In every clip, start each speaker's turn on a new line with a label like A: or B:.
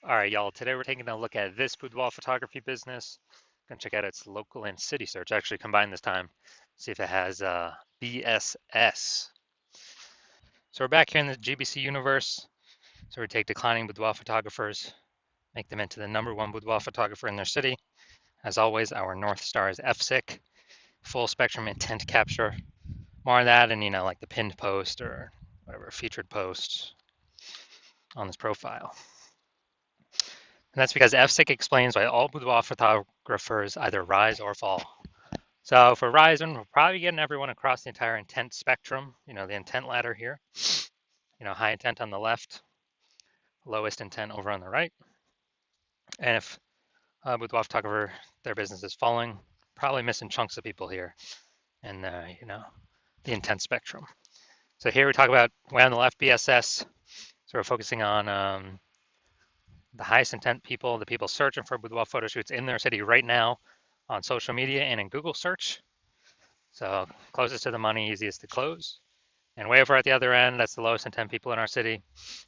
A: All right, y'all. Today we're taking a look at this boudoir photography business. Gonna check out its local and city search. Actually, combined this time. See if it has BSS. So we're back here in the GBC universe. So we take declining boudoir photographers, make them into the #1 boudoir photographer in their city. As always, our North Star is FSIC, full spectrum intent capture. More of that, and like the pinned post or whatever featured post on this profile. And that's because FSIC explains why all boudoir photographers either rise or fall. So for rising, we're probably getting everyone across the entire intent spectrum, the intent ladder here. High intent on the left, lowest intent over on the right. And if boudoir photographer, their business is falling, probably missing chunks of people here in the intent spectrum. So here we talk about way on the left, BSS. So we're focusing on the highest intent people, the people searching for boudoir photo shoots in their city right now on social media and in Google search. So closest to the money, easiest to close. And way over at the other end, that's the lowest intent people in our city.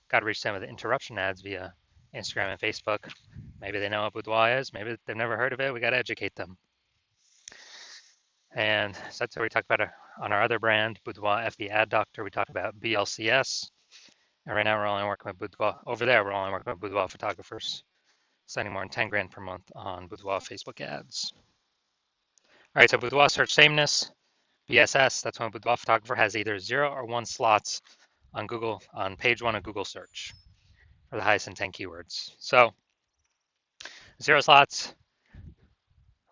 A: Got to reach them with interruption ads via Instagram and Facebook. Maybe they know what boudoir is. Maybe they've never heard of it. We got to educate them. And so that's what we talk about on our other brand, Boudoir FB Ad Doctor. We talk about BLCS. And right now we're only working with boudoir. Over there, we're only working with boudoir photographers, spending more than 10 grand per month on boudoir Facebook ads. All right, so boudoir search sameness, BSS, that's when a boudoir photographer has either 0 or 1 slots on Google, on page 1 of Google search for the highest intent keywords. So 0 slots,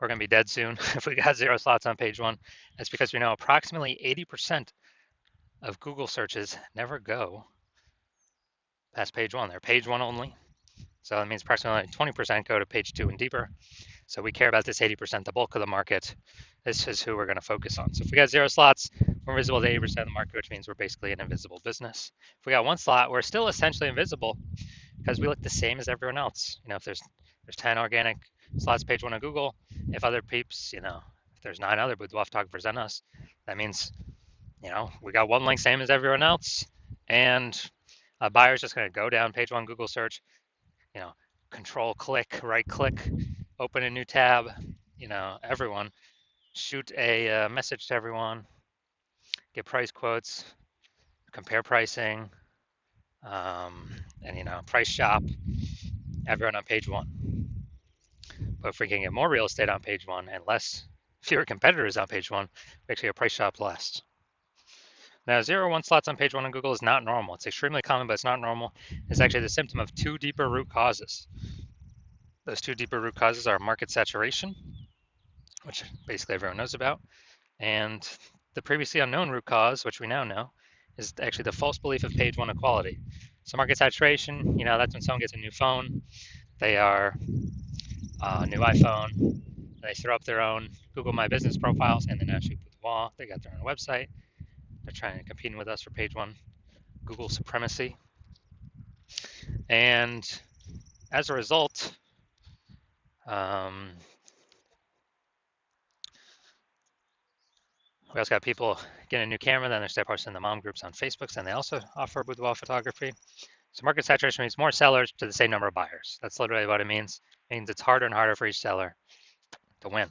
A: we're going to be dead soon if we got 0 slots on page 1. That's because we know approximately 80% of Google searches never go past page 1. They're page 1 only. So that means approximately 20% go to page 2 and deeper. So we care about this 80%, the bulk of the market. This is who we're going to focus on. So if we got 0 slots, we're visible to 80% of the market, which means we're basically an invisible business. If we got 1 slot, we're still essentially invisible because we look the same as everyone else. If there's 10 organic slots page 1 on Google, if other peeps, if there's 9 other boudoir photographers than us, that means, we got 1 link same as everyone else, and a buyer's just going to go down page 1 Google search, control click, right click, open a new tab, everyone, shoot a message to everyone, get price quotes, compare pricing, and price shop, everyone on page 1. But if we can get more real estate on page 1 and fewer competitors on page 1, we actually get price shop less. Now, 0 or 1 slots on page 1 on Google is not normal. It's extremely common, but it's not normal. It's actually the symptom of 2 deeper root causes. Those 2 deeper root causes are market saturation, which basically everyone knows about, and the previously unknown root cause, which we now know, is actually the false belief of page 1 equality. So market saturation, that's when someone gets a new phone, they are a new iPhone, they throw up their own Google My Business profiles, and then actually put the wall, they got their own website, they're trying to compete with us for page 1 Google supremacy. And as a result, we also got people getting a new camera, then they start posting the mom groups on Facebook, and they also offer boudoir photography. So market saturation means more sellers to the same number of buyers. That's literally what it means. It means it's harder and harder for each seller to win.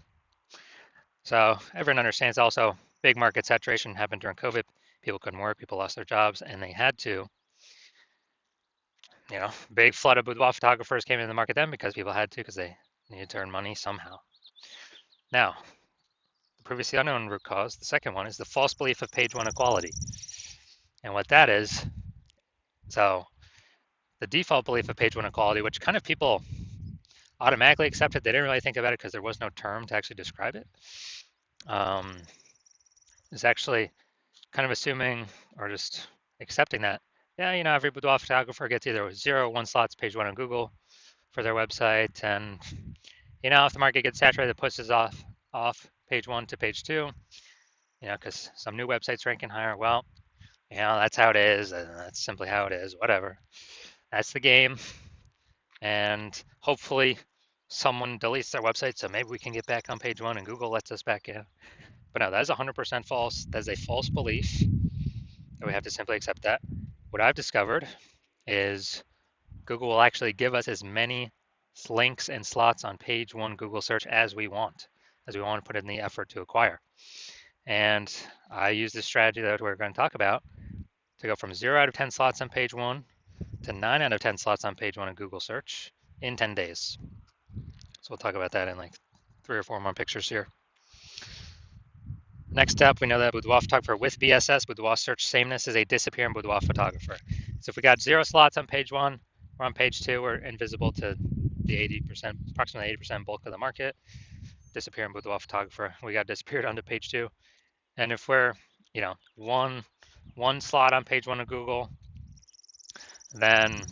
A: So everyone understands also big market saturation happened during COVID. People couldn't work, people lost their jobs, and they had to, big flood of boudoir photographers came into the market then because people had to, because they needed to earn money somehow. Now, the previously unknown root cause, the second one, is the false belief of page 1 equality. And what that is, so the default belief of page 1 equality, which kind of people automatically accepted, they didn't really think about it because there was no term to actually describe it, is actually kind of assuming or just accepting that, every boudoir photographer gets either 0 or 1 slots page 1 on Google for their website, and if the market gets saturated, it pushes off page 1 to page 2, because some new websites ranking higher. Well, that's how it is, and that's simply how it is, whatever. That's the game, and hopefully someone deletes their website, so maybe we can get back on page 1 and Google lets us back in. But no, that is 100% false. That is a false belief, and we have to simply accept that. What I've discovered is Google will actually give us as many links and slots on page one Google search as we want to put in the effort to acquire. And I use this strategy that we're going to talk about to go from 0 out of 10 slots on page one to 9 out of 10 slots on page one in Google search in 10 days. So we'll talk about that in like 3 or 4 more pictures here. Next up, we know that Boudoir photographer with BSS, Boudoir search sameness, is a disappearing Boudoir photographer. So if we got 0 slots on page one, we're on page two, we're invisible to the 80%, approximately 80% bulk of the market. Disappearing Boudoir photographer, we got disappeared onto page two. And if we're, one slot on page one of Google, then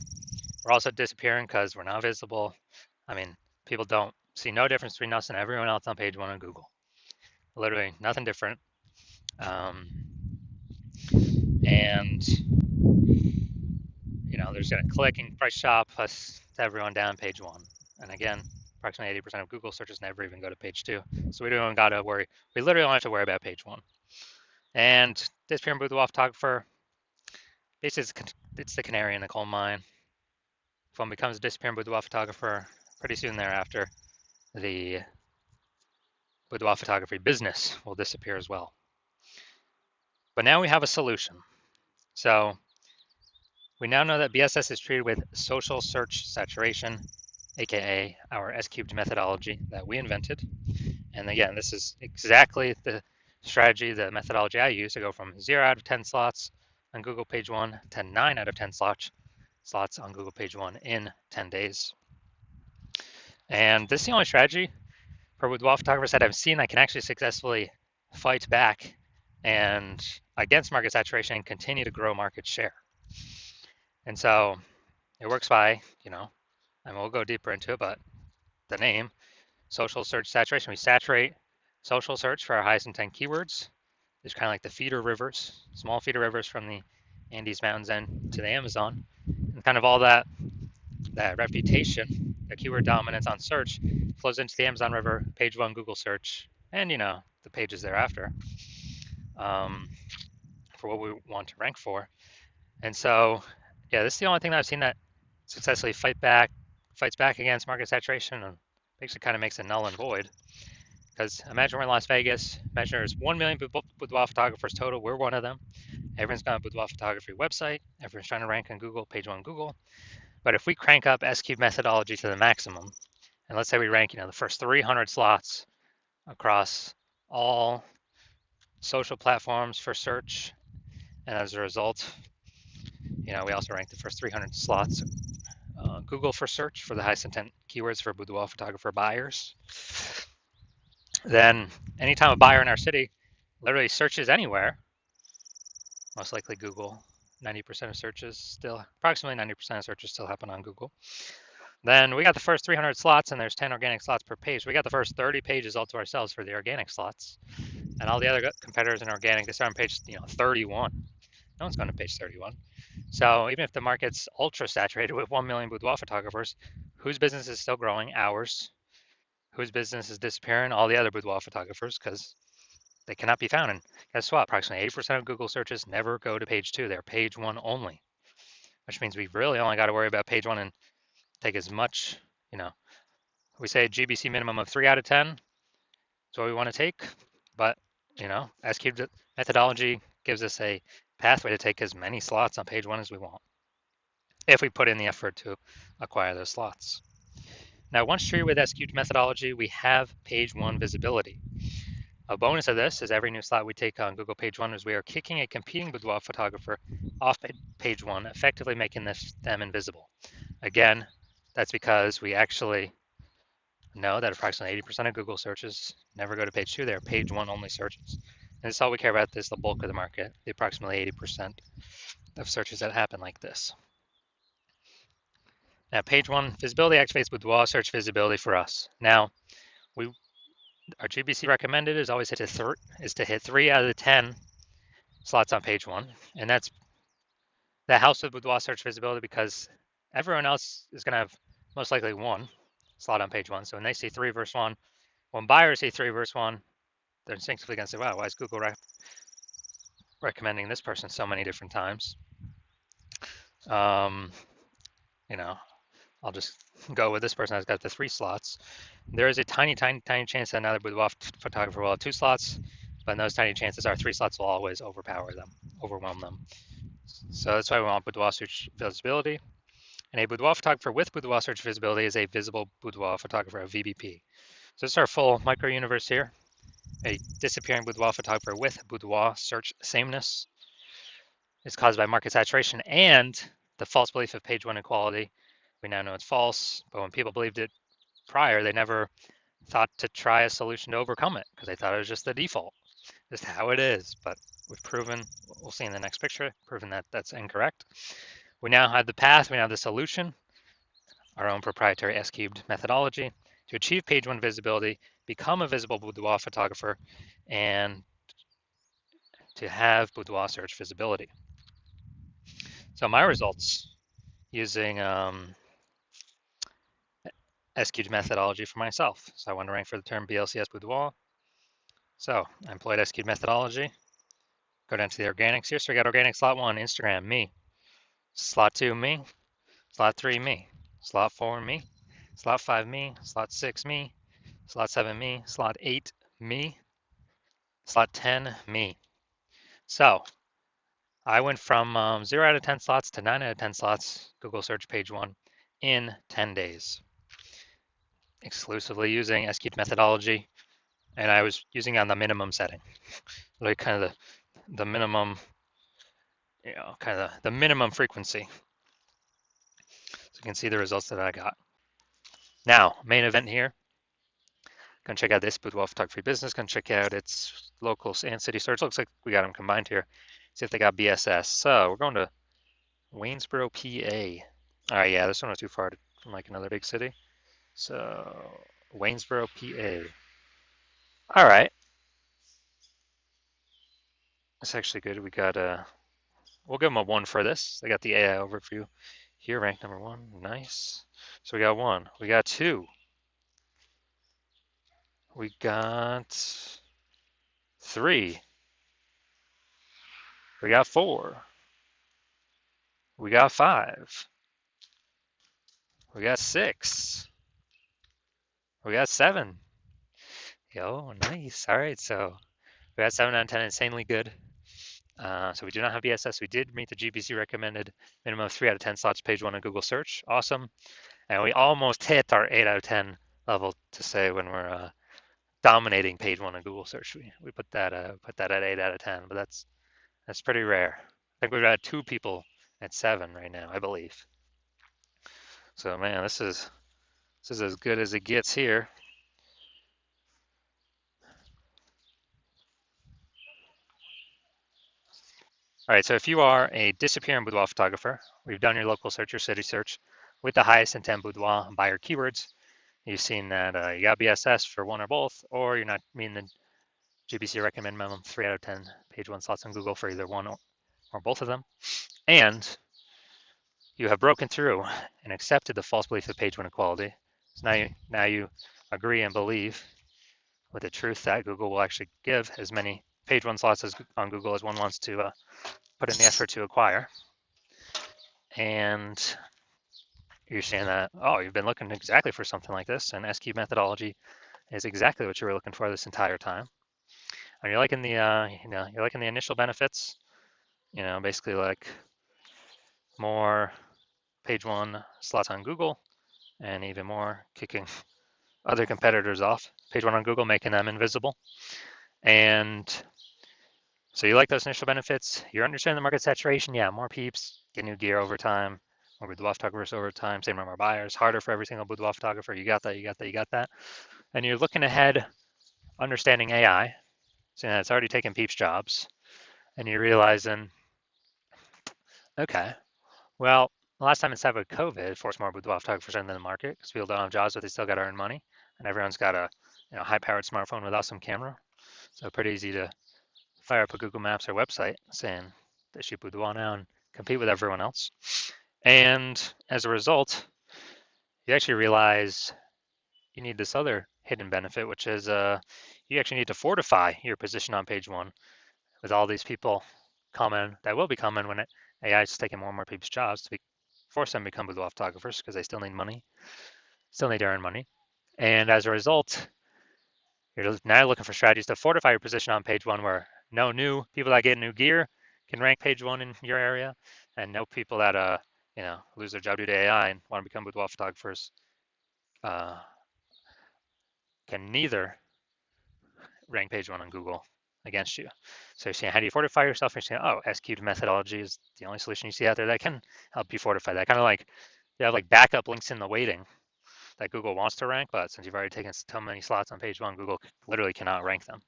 A: we're also disappearing because we're not visible. I mean, people don't see no difference between us and everyone else on page one of Google. Literally nothing different. And there's a clicking price shop plus everyone down page one. And again, approximately 80% of Google searches never even go to page two. So we don't got to worry. We literally don't have to worry about page one. And disappearing Boudoir photographer, basically it's the canary in the coal mine. If one becomes a disappearing Boudoir photographer, pretty soon thereafter, the boudoir photography business will disappear as well. But now we have a solution. So we now know that BSS is treated with social search saturation, aka our S-cubed methodology that we invented. And again, this is exactly the strategy, the methodology I use to go from 0 out of 10 slots on Google page one to 9 out of 10 slots on Google page one in 10 days. And this is the only strategy for boudoir photographers that I've seen that can actually successfully fight back and against market saturation and continue to grow market share. And so it works by, and we'll go deeper into it, but the name, social search saturation. We saturate social search for our highest intent keywords. It's kind of like the feeder rivers, small feeder rivers from the Andes Mountains end to the Amazon. And kind of all that reputation, the keyword dominance on search flows into the Amazon River, page one Google search, and the pages thereafter for what we want to rank for. And so, yeah, this is the only thing that I've seen that successfully fights back against market saturation and basically kind of makes it null and void. Because imagine we're in Las Vegas, imagine there's 1 million boudoir photographers total, we're one of them. Everyone's got a boudoir photography website, everyone's trying to rank on Google, page one Google. But if we crank up S-cube methodology to the maximum, and let's say we rank, the first 300 slots across all social platforms for search, and as a result, we also rank the first 300 slots Google for search for the highest intent keywords for boudoir photographer buyers. Then anytime a buyer in our city literally searches anywhere, most likely Google, 90% of searches still, approximately 90% of searches still happen on Google. Then we got the first 300 slots and there's 10 organic slots per page. We got the first 30 pages all to ourselves for the organic slots. And all the other competitors in organic, they start on page 31. No one's going to page 31. So even if the market's ultra saturated with 1 million boudoir photographers, whose business is still growing? Ours. Whose business is disappearing? All the other boudoir photographers, because they cannot be found. And guess what? Approximately 80% of Google searches never go to page two. They're page one only, which means we really only got to worry about page one and take as much, we say GBC minimum of 3 out of 10 is what we want to take. But, S-cubed methodology gives us a pathway to take as many slots on page one as we want, if we put in the effort to acquire those slots. Now, once treated with S-cubed methodology, we have page one visibility. A bonus of this is every new slot we take on Google page one is we are kicking a competing boudoir photographer off page one, effectively making them invisible. Again, that's because we actually know that approximately 80% of Google searches never go to page two. They're page one only searches. And that's all we care about. This is the bulk of the market, the approximately 80% of searches that happen like this. Now, page one visibility activates boudoir search visibility for us. Now, our GBC recommended is always to hit 3 out of the 10 slots on page one, and that helps with boudoir search visibility because everyone else is going to have most likely 1 slot on page one. So when they see 3 versus 1, when buyers see 3 versus 1, they're instinctively going to say, "Wow, why is Google recommending this person so many different times?" you know, I'll just go with this person that's got the 3 slots. There is a tiny, tiny, tiny chance that another boudoir photographer will have 2 slots, but in those tiny chances, our 3 slots will always overwhelm them. So that's why we want boudoir search visibility. And a boudoir photographer with boudoir search visibility is a visible boudoir photographer, a VBP. So this is our full micro universe here. A disappearing boudoir photographer with boudoir search sameness is caused by market saturation and the false belief of page one equality. We now know it's false, but when people believed it prior, they never thought to try a solution to overcome it because they thought it was just the default, just how it is. But we've proven, we'll see in the next picture, proven that that's incorrect. We now have the path, we now have the solution, our own proprietary S-cubed methodology to achieve page one visibility, become a visible boudoir photographer, and to have boudoir search visibility. So my results using S-cubed methodology for myself. So I want to rank for the term BLCS boudoir. So I employed S-cubed methodology. Go down to the organics here. So we got organic slot 1, Instagram, me. Slot 2, me. Slot 3, me. Slot 4, me. Slot 5, me. Slot 6, me. Slot 7, me. Slot 8, me. Slot 10, me. So I went from 0 out of 10 slots to 9 out of 10 slots, Google search page 1, in 10 days, exclusively using S-cubed methodology. And I was using on the minimum setting, like kind of the minimum, kind of the minimum frequency. So you can see the results that I got. Now, main event here. Gonna check out this Boudoir Photography Business. Gonna check out its local and city search. Looks like we got them combined here. See if they got BSS. So we're going to Waynesboro, PA. All right, yeah, this one was too far from like another big city. So Waynesboro, PA. All right, that's actually good. We got we'll give them a 1 for this. They got the AI overview here, ranked number 1. Nice. So we got 1. We got 2. We got 3. We got 4. We got 5. We got 6. We got 7. Yo, nice. All right, so we got 7 out of 10, insanely good. So we do not have BSS. We did meet the GBC recommended minimum of 3 out of 10 slots page 1 on Google search. Awesome. And we almost hit our 8 out of 10 level to say when we're dominating page 1 on Google search. We put that at 8 out of 10, but that's pretty rare. I think we've got 2 people at 7 right now, I believe. So man, this is as good as it gets here. All right, so if you are a disappearing boudoir photographer, we've done your local search, your city search with the highest intent boudoir buyer keywords. You've seen that you got BSS for 1 or both, or you're not meeting the GBC recommend minimum 3 out of 10 page 1 slots on Google for either 1 or both of them. And you have broken through and accepted the false belief of page 1 equality. So now you agree and believe with the truth that Google will actually give as many page 1 slots on Google as one wants to put in the effort to acquire. And you're saying that, oh, you've been looking exactly for something like this, and S-cubed methodology is exactly what you were looking for this entire time. And you're liking the, you're liking the initial benefits, basically like more page 1 slots on Google, and even more kicking other competitors off. Page 1 on Google, making them invisible. And so you like those initial benefits. You're understanding the market saturation. Yeah, more peeps, get new gear over time, more boudoir photographers over time, same number of buyers, harder for every single boudoir photographer. You got that, you got that, you got that. And you're looking ahead, understanding AI, seeing that it's already taken peeps' jobs, and you're realizing, okay, well, last time instead of COVID forced more boudoir photographers into the market because people don't have jobs, but they still got to earn money, and everyone's got a high-powered smartphone with awesome camera, so pretty easy to fire up a Google Maps or website saying they shoot boudoir now and compete with everyone else. And as a result, you actually realize you need this other hidden benefit, which is you actually need to fortify your position on page 1 with all these people coming that will be coming when AI is taking more and more people's jobs to be force them to become boudoir photographers because they still need money, still need to earn money. And as a result, you're now looking for strategies to fortify your position on page one where no new people that get new gear can rank page one in your area, and no people that lose their job due to AI and want to become boudoir photographers uh, can neither rank page one on Google against you. So you're saying, how do you fortify yourself? You're saying, oh, SQ'd methodology is the only solution you see out there that can help you fortify that. Kind of like you have like backup links in the waiting that Google wants to rank, but since you've already taken so many slots on page one, Google literally cannot rank them.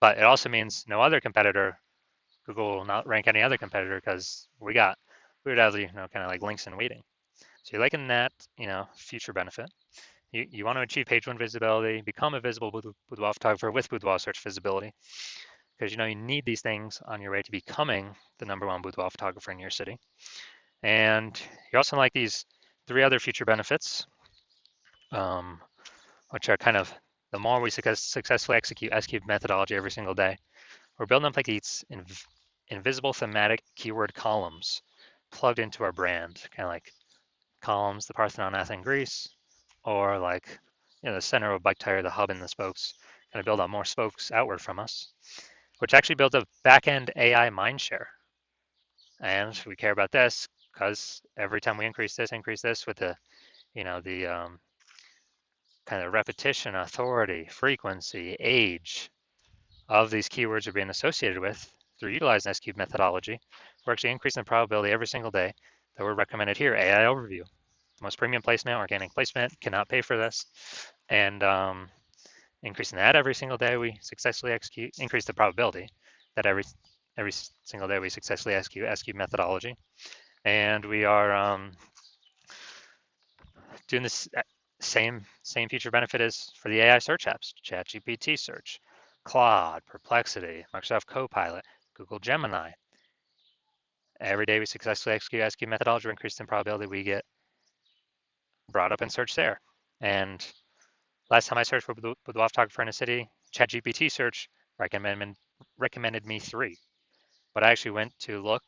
A: But it also means no other competitor, Google will not rank any other competitor because we would have kind of like links in waiting. So you're liking that, future benefit. You want to achieve page one visibility, become a visible boudoir photographer with boudoir search visibility, because you need these things on your way to becoming the number one boudoir photographer in your city. And you also like these three other future benefits, which are kind of the more we successfully execute SQ methodology every single day, we're building up like these invisible thematic keyword columns plugged into our brand, kind of like columns, the Parthenon, Athens, Greece, or like the center of a bike tire, the hub and the spokes, kind of build up more spokes outward from us, which actually builds a back-end AI mindshare. And we care about this because every time we increase this with the kind of repetition, authority, frequency, age of these keywords are being associated with through utilizing S-cube methodology, we're actually increasing the probability every single day that we're recommended here. AI overview, most premium placement, organic placement, cannot pay for this. And increasing that every single day we successfully execute, increase the probability that every single day we successfully execute S-cube methodology. And we are doing this same feature benefit as for the AI search apps, ChatGPT search, Claude, Perplexity, Microsoft Copilot, Google Gemini. Every day we successfully execute SQ methodology, increase in probability we get brought up in search there. And last time I searched for boudoir photographer in a city, ChatGPT search recommended me 3. But I actually went to look,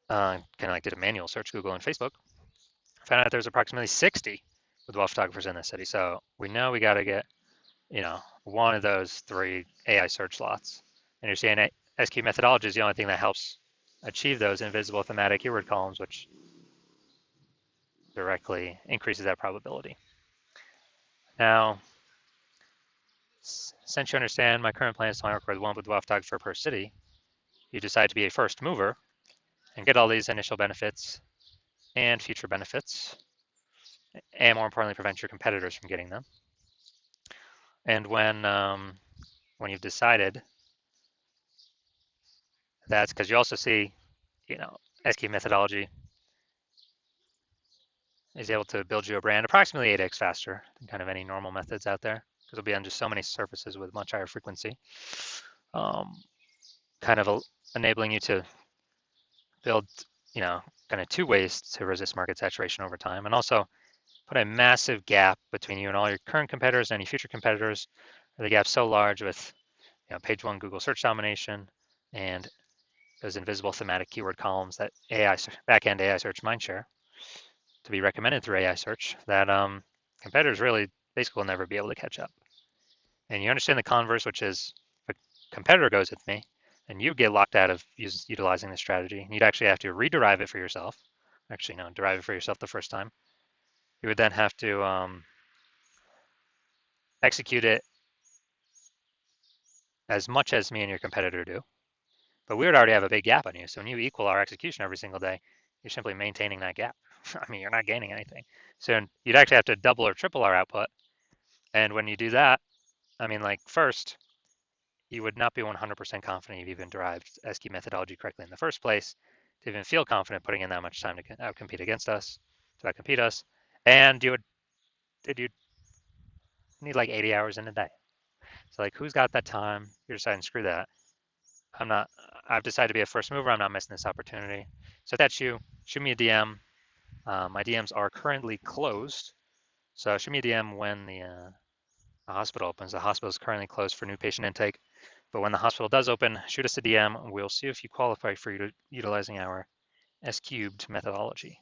A: kind of like did a manual search, Google and Facebook, found out there's approximately 60 boudoir photographers in the city. So we know we got to get, one of those 3 AI search slots. And you're seeing SQ methodology is the only thing that helps achieve those invisible thematic keyword columns, which directly increases that probability. Now, since you understand my current plan is to only work with one boudoir photographer per city, you decide to be a first mover and get all these initial benefits and future benefits, and more importantly, prevent your competitors from getting them. And when you've decided, that's because you also see, SQ methodology is able to build you a brand approximately 8x faster than kind of any normal methods out there, because it'll be on just so many surfaces with much higher frequency, kind of enabling you to build, kind of 2 ways to resist market saturation over time, and also put a massive gap between you and all your current competitors and any future competitors. The gap's so large with page 1 Google search domination and those invisible thematic keyword columns that backend AI search mindshare to be recommended through AI search that competitors really basically will never be able to catch up. And you understand the converse, which is if a competitor goes with me and you get locked out of utilizing this strategy, you'd actually have to rederive it for yourself. Actually, no, derive it for yourself the first time. You would then have to execute it as much as me and your competitor do. But we would already have a big gap on you. So when you equal our execution every single day, you're simply maintaining that gap. I mean, you're not gaining anything. So you'd actually have to double or triple our output. And when you do that, I mean, like first, you would not be 100% confident you've even derived SQ methodology correctly in the first place to even feel confident putting in that much time to outcompete against us, to outcompete us. And you'd need like 80 hours in a day. So like, who's got that time? You're deciding, screw that. I've decided to be a first mover. I'm not missing this opportunity. So if that's you, shoot me a DM. My DMs are currently closed. So shoot me a DM when the hospital opens. The hospital is currently closed for new patient intake. But when the hospital does open, shoot us a DM. We'll see if you qualify for utilizing our S cubed methodology.